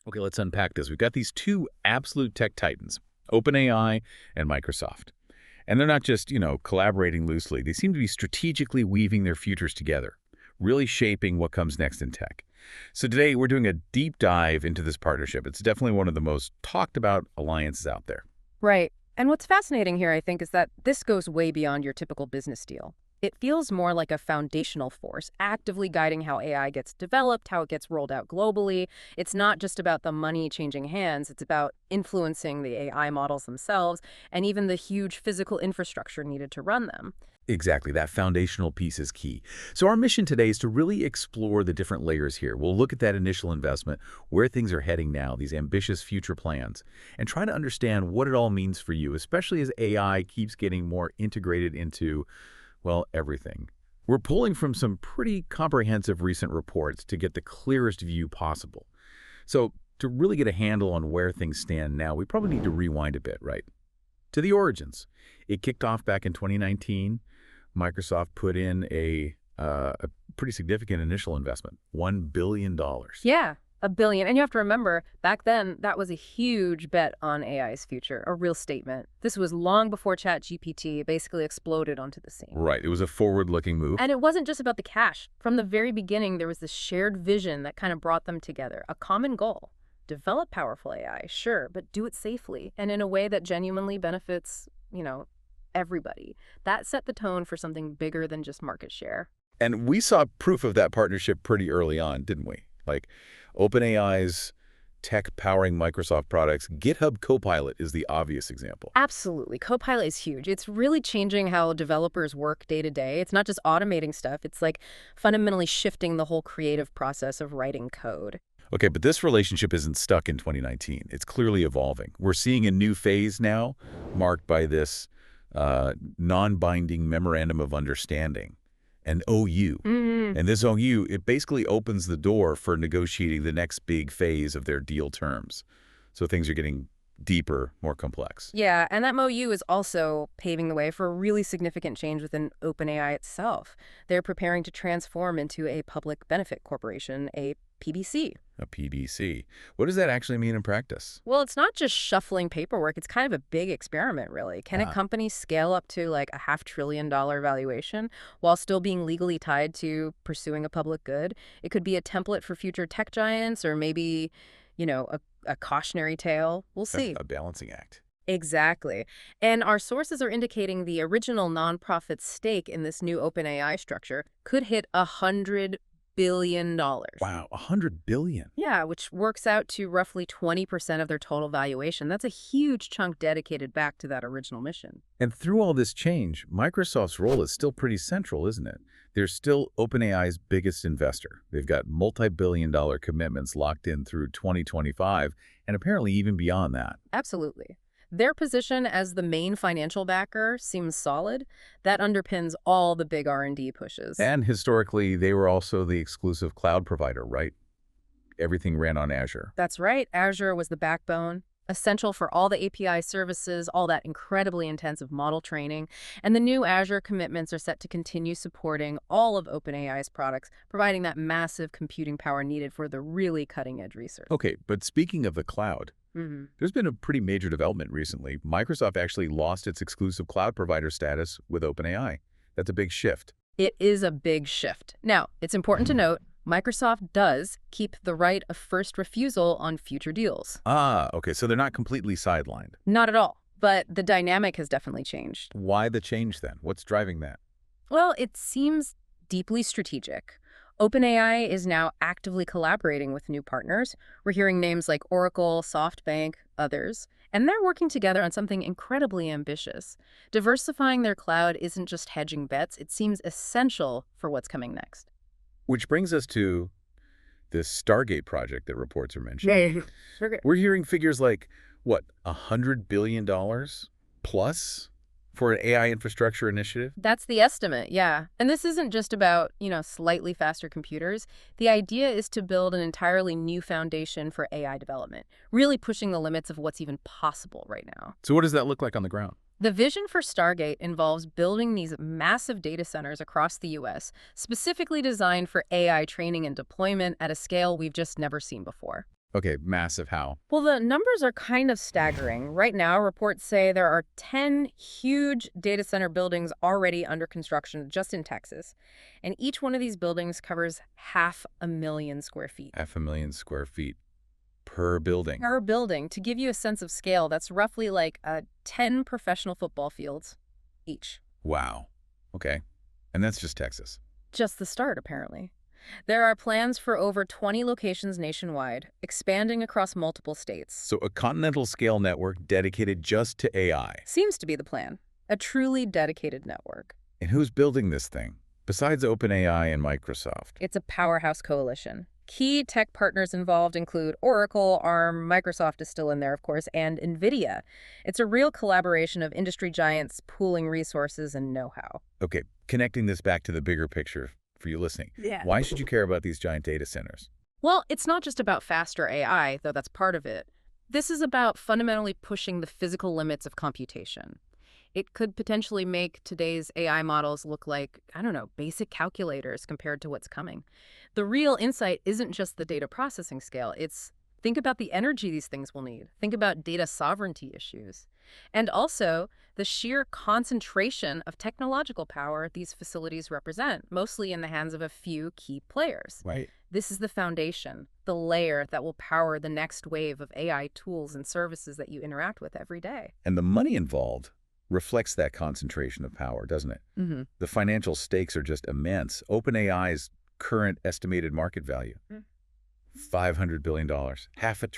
Okay, let's unpack this. We've got these two absolute tech titans, OpenAI and Microsoft. And they're not just, collaborating loosely. They seem to be strategically weaving their futures together, really shaping what comes next in tech. So today we're doing a deep dive into this partnership. It's definitely one of the most talked about alliances out there. Right. And what's fascinating here, I think, is that this goes way beyond your typical business deal. It feels more like a foundational force, actively guiding how AI gets developed, how it gets rolled out globally. It's not just about the money changing hands, it's about influencing the AI models themselves and even the huge physical infrastructure needed to run them. Exactly, that foundational piece is key. So our mission today is to really explore the different layers here. We'll look at that initial investment, where things are heading now, these ambitious future plans, and try to understand what it all means for you, especially as AI keeps getting more integrated into, well, everything. We're pulling from some pretty comprehensive recent reports to get the clearest view possible. So to really get a handle on where things stand now, we probably need to rewind a bit, right? To the origins. It kicked off back in 2019. Microsoft put in a pretty significant initial investment, $1 billion. Yeah, a billion. And you have to remember, back then, that was a huge bet on AI's future, a real statement. This was long before ChatGPT basically exploded onto the scene. Right. It was a forward-looking move. And it wasn't just about the cash. From the very beginning, there was this shared vision that kind of brought them together, a common goal. Develop powerful AI, sure, but do it safely and in a way that genuinely benefits, everybody. That set the tone for something bigger than just market share. And we saw proof of that partnership pretty early on, didn't we? Like OpenAI's tech powering Microsoft products, GitHub Copilot is the obvious example. Absolutely. Copilot is huge. It's really changing how developers work day to day. It's not just automating stuff. It's like fundamentally shifting the whole creative process of writing code. Okay, but this relationship isn't stuck in 2019. It's clearly evolving. We're seeing a new phase now marked by this non-binding memorandum of understanding, an OU. And this OU, it basically opens the door for negotiating the next big phase of their deal terms. So things are getting deeper, more complex. Yeah, and that MOU is also paving the way for a really significant change within OpenAI itself. They're preparing to transform into a public benefit corporation, a PBC. A PBC. What does that actually mean in practice? Well, it's not just shuffling paperwork. It's kind of a big experiment, really. Can a company scale up to like a $500 billion valuation while still being legally tied to pursuing a public good? It could be a template for future tech giants or maybe, a cautionary tale. We'll see. A balancing act. Exactly. And our sources are indicating the original nonprofit stake in this new OpenAI structure could hit $100 billion. Wow, 100 billion. Yeah, which works out to roughly 20% of their total valuation. That's a huge chunk dedicated back to that original mission. And through all this change, Microsoft's role is still pretty central, isn't it? They're still OpenAI's biggest investor. They've got multi-billion-dollar commitments locked in through 2025, and apparently even beyond that. Absolutely. Their position as the main financial backer seems solid. That underpins all the big R&D pushes. And historically, they were also the exclusive cloud provider, right? Everything ran on Azure. That's right. Azure was the backbone, essential for all the API services, all that incredibly intensive model training. And the new Azure commitments are set to continue supporting all of OpenAI's products, providing that massive computing power needed for the really cutting-edge research. Okay, but speaking of the cloud, there's been a pretty major development recently. Microsoft actually lost its exclusive cloud provider status with OpenAI. That's a big shift. It is a big shift. Now, it's important to note, Microsoft does keep the right of first refusal on future deals. Okay, so they're not completely sidelined. Not at all. But the dynamic has definitely changed. Why the change then? What's driving that? Well, it seems deeply strategic. OpenAI is now actively collaborating with new partners. We're hearing names like Oracle, SoftBank, others, and they're working together on something incredibly ambitious. Diversifying their cloud isn't just hedging bets, it seems essential for what's coming next. Which brings us to this Stargate project that reports are mentioning. Yeah. We're hearing figures like, what, $100 billion plus for an AI infrastructure initiative? That's the estimate, yeah. And this isn't just about, slightly faster computers. The idea is to build an entirely new foundation for AI development, really pushing the limits of what's even possible right now. So what does that look like on the ground? The vision for Stargate involves building these massive data centers across the U.S., specifically designed for AI training and deployment at a scale we've just never seen before. Okay, massive how? Well, the numbers are kind of staggering. Right now, reports say there are 10 huge data center buildings already under construction just in Texas. And each one of these buildings covers 500,000 square feet. 500,000 square feet per building. Per building, to give you a sense of scale, that's roughly like 10 professional football fields each. Wow. Okay. And that's just Texas. Just the start, apparently. There are plans for over 20 locations nationwide, expanding across multiple states. So a continental scale network dedicated just to AI. Seems to be the plan. A truly dedicated network. And who's building this thing? Besides OpenAI and Microsoft. It's a powerhouse coalition. Key tech partners involved include Oracle, ARM, Microsoft is still in there, of course, and NVIDIA. It's a real collaboration of industry giants pooling resources and know-how. Okay, connecting this back to the bigger picture for you listening. Yeah. Why should you care about these giant data centers? Well, it's not just about faster AI, though that's part of it. This is about fundamentally pushing the physical limits of computation. It could potentially make today's AI models look like, I don't know, basic calculators compared to what's coming. The real insight isn't just the data processing scale. It's think about the energy these things will need. Think about data sovereignty issues. And also the sheer concentration of technological power these facilities represent, mostly in the hands of a few key players. Right. This is the foundation, the layer that will power the next wave of AI tools and services that you interact with every day. And the money involved reflects that concentration of power, doesn't it? Mm-hmm. The financial stakes are just immense. OpenAI's current estimated market value, $500 billion, $500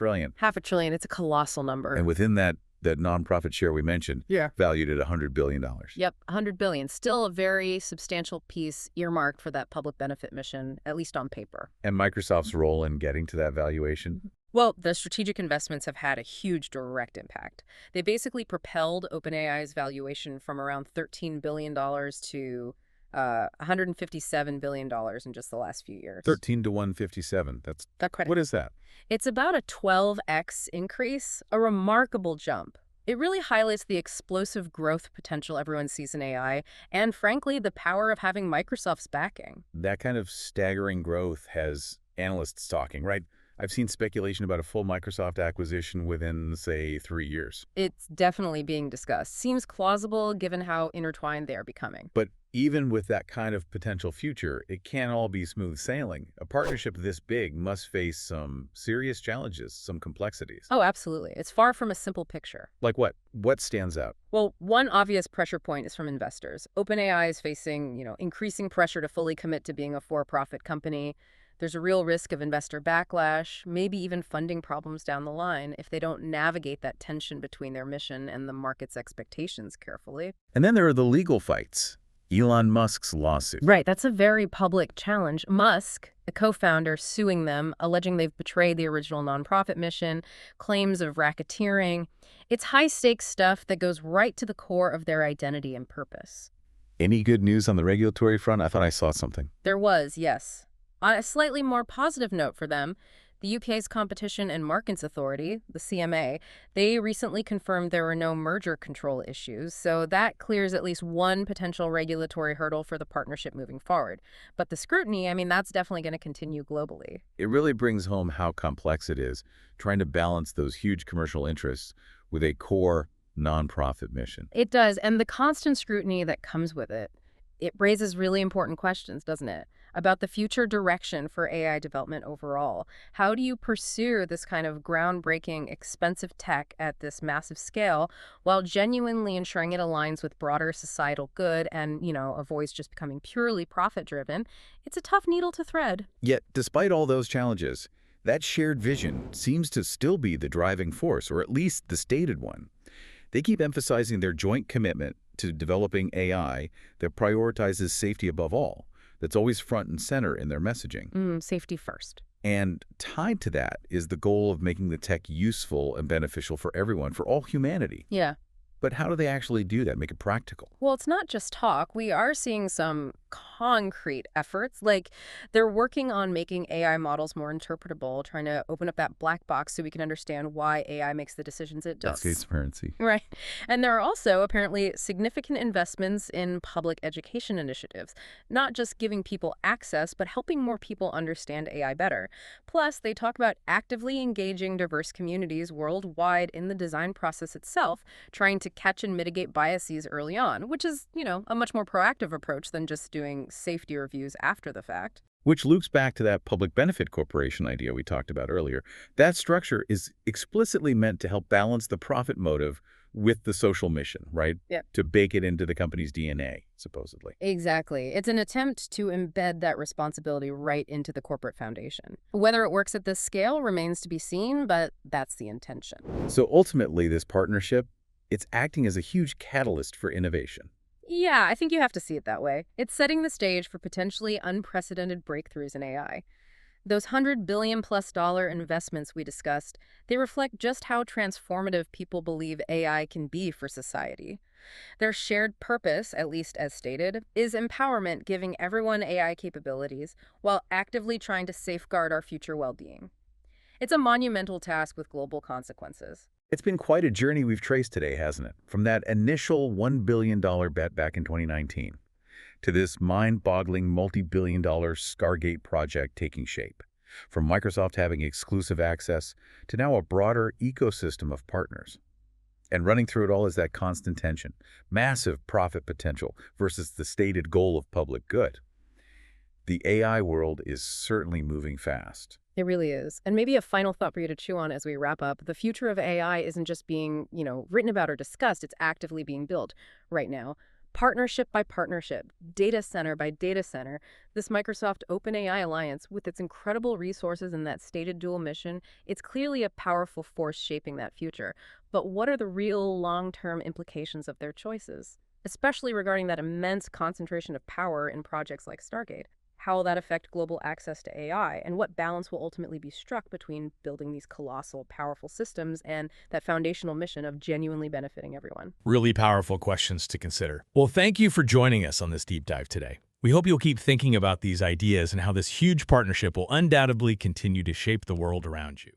billion. $500 billion, it's a colossal number. And within that nonprofit share we mentioned, valued at $100 billion. Yep, $100 billion. Still a very substantial piece earmarked for that public benefit mission, at least on paper. And Microsoft's role in getting to that valuation? Well, the strategic investments have had a huge direct impact. They basically propelled OpenAI's valuation from around $13 billion to $157 billion in just the last few years. 13 to 157. That's what is that? It's about a 12x increase, a remarkable jump. It really highlights the explosive growth potential everyone sees in AI, and frankly, the power of having Microsoft's backing. That kind of staggering growth has analysts talking, right? I've seen speculation about a full Microsoft acquisition within, say, 3 years. It's definitely being discussed. Seems plausible given how intertwined they are becoming. But even with that kind of potential future, it can't all be smooth sailing. A partnership this big must face some serious challenges, some complexities. Oh, absolutely. It's far from a simple picture. Like what? What stands out? Well, one obvious pressure point is from investors. OpenAI is facing, increasing pressure to fully commit to being a for-profit company. There's a real risk of investor backlash, maybe even funding problems down the line if they don't navigate that tension between their mission and the market's expectations carefully. And then there are the legal fights. Elon Musk's lawsuit. Right, that's a very public challenge. Musk, a co-founder, suing them, alleging they've betrayed the original nonprofit mission, claims of racketeering. It's high-stakes stuff that goes right to the core of their identity and purpose. Any good news on the regulatory front? I thought I saw something. There was, yes. On a slightly more positive note for them, the UK's Competition and Markets Authority, the CMA, they recently confirmed there were no merger control issues, so that clears at least one potential regulatory hurdle for the partnership moving forward. But the scrutiny, that's definitely going to continue globally. It really brings home how complex it is, trying to balance those huge commercial interests with a core nonprofit mission. It does, and the constant scrutiny that comes with it raises really important questions, doesn't it? About the future direction for AI development overall. How do you pursue this kind of groundbreaking, expensive tech at this massive scale while genuinely ensuring it aligns with broader societal good and, avoids just becoming purely profit-driven? It's a tough needle to thread. Yet, despite all those challenges, that shared vision seems to still be the driving force, or at least the stated one. They keep emphasizing their joint commitment to developing AI that prioritizes safety above all. That's always front and center in their messaging. Safety first. And tied to that is the goal of making the tech useful and beneficial for everyone, for all humanity. Yeah. But how do they actually do that, make it practical? Well, it's not just talk. We are seeing some concrete efforts. Like they're working on making AI models more interpretable, trying to open up that black box so we can understand why AI makes the decisions it That's does. transparency. Right. And there are also apparently significant investments in public education initiatives, not just giving people access, but helping more people understand AI better. Plus, they talk about actively engaging diverse communities worldwide in the design process itself, trying to catch and mitigate biases early on, which is, a much more proactive approach than just doing safety reviews after the fact. Which loops back to that public benefit corporation idea we talked about earlier. That structure is explicitly meant to help balance the profit motive with the social mission, right? Yep. To bake it into the company's DNA, supposedly. Exactly. It's an attempt to embed that responsibility right into the corporate foundation. Whether it works at this scale remains to be seen, but that's the intention. So ultimately, this partnership, it's acting as a huge catalyst for innovation. Yeah, I think you have to see it that way. It's setting the stage for potentially unprecedented breakthroughs in AI. Those $100 billion+ investments we discussed, they reflect just how transformative people believe AI can be for society. Their shared purpose, at least as stated, is empowerment, giving everyone AI capabilities while actively trying to safeguard our future well-being. It's a monumental task with global consequences. It's been quite a journey we've traced today, hasn't it? From that initial $1 billion bet back in 2019 to this mind-boggling multi-billion-dollar Stargate project taking shape. From Microsoft having exclusive access to now a broader ecosystem of partners. And running through it all is that constant tension, massive profit potential versus the stated goal of public good. The AI world is certainly moving fast. It really is. And maybe a final thought for you to chew on as we wrap up. The future of AI isn't just being, written about or discussed. It's actively being built right now. Partnership by partnership, data center by data center, this Microsoft OpenAI alliance, with its incredible resources and that stated dual mission, it's clearly a powerful force shaping that future. But what are the real long-term implications of their choices? Especially regarding that immense concentration of power in projects like Stargate. How will that affect global access to AI, and what balance will ultimately be struck between building these colossal, powerful systems and that foundational mission of genuinely benefiting everyone? Really powerful questions to consider. Well, thank you for joining us on this deep dive today. We hope you'll keep thinking about these ideas and how this huge partnership will undoubtedly continue to shape the world around you.